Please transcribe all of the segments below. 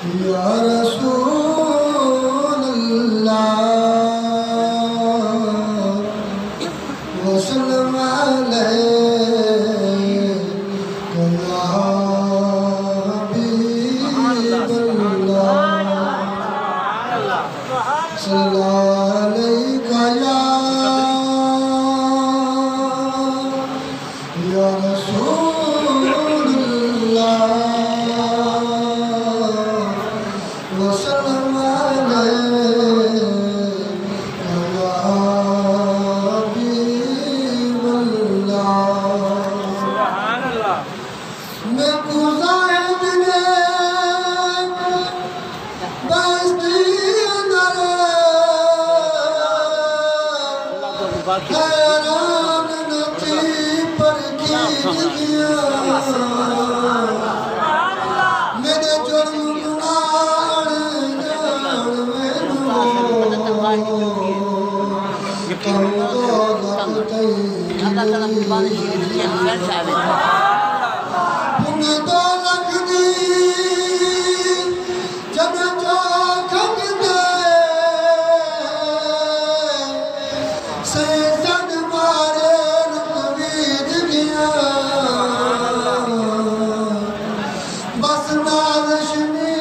या रसूल अल्लाह वसल्लम अलैका या हबीबल्लाह सल्लल्लाहु अलैका या रसूल अल्लाह वसल्लम अलैका या हबीबल्लाह। मैं गुज़ाहिद ने बस्ती अंदर हैरान नथी पर खींच दिया मेरे जुर्म गुनाह जान में दो लख दी जब चौखट दे सैयद मारे रुकवीद गया बस नाज़शनी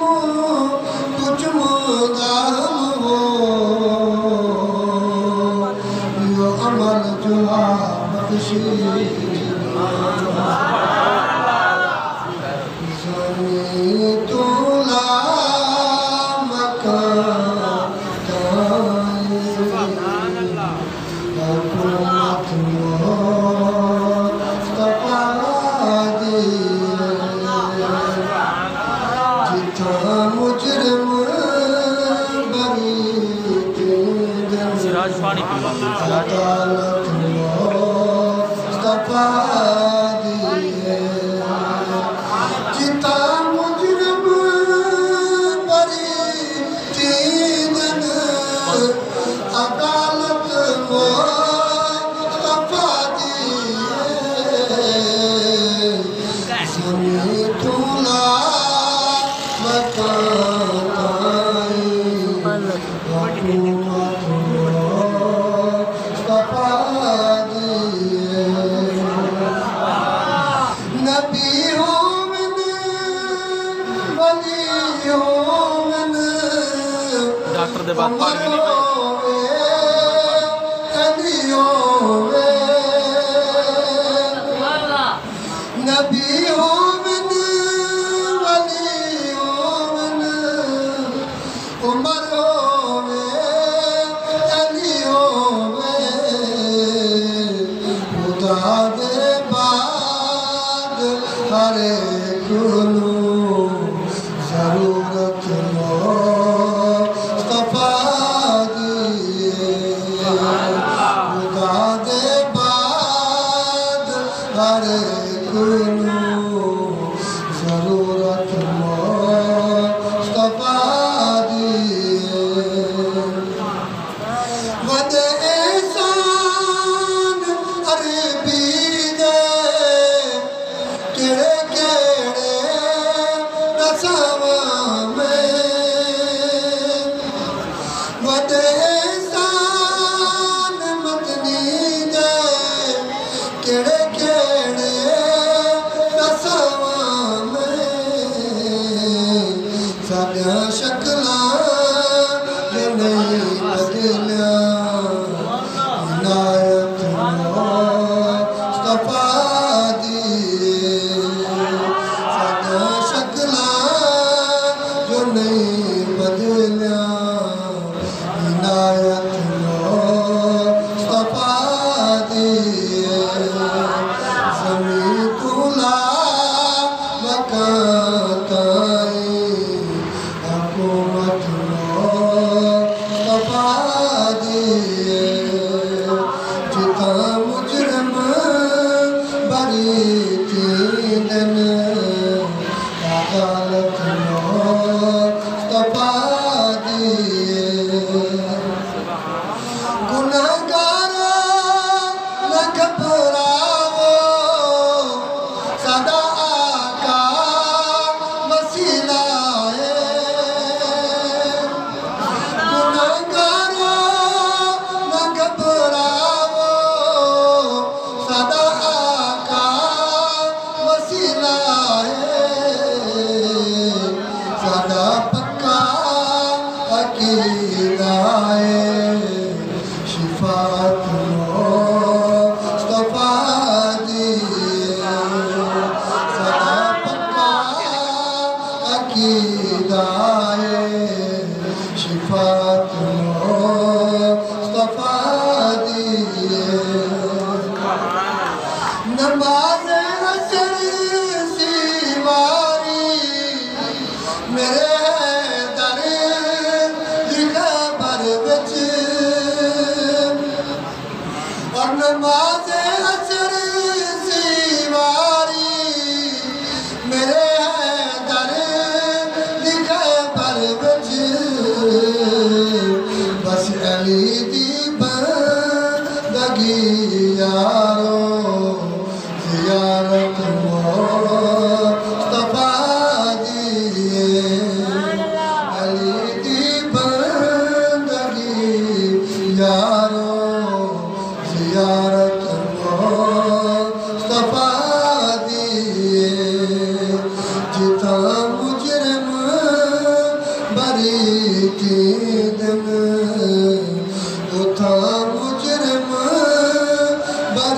कुछ मुदाम हो यो अमल जो बख्शी डॉक्टर दे बात पानी नहीं भाई नबी हो मन वली हो मन उमर हो अली हो खुदा दे बाद हर एक जरूरत मुस्तफा दी खुदा दे बाद हर एक जरूरत मुस्तफा दी वद एहसान अरबी दे केड़े केड़े दसावां में वद एहसान मदनी दे केड़े केड़े दसावां में साडियां शक्लां जे नहीं बदलिया इनायत मुस्तफा दी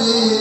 मेरी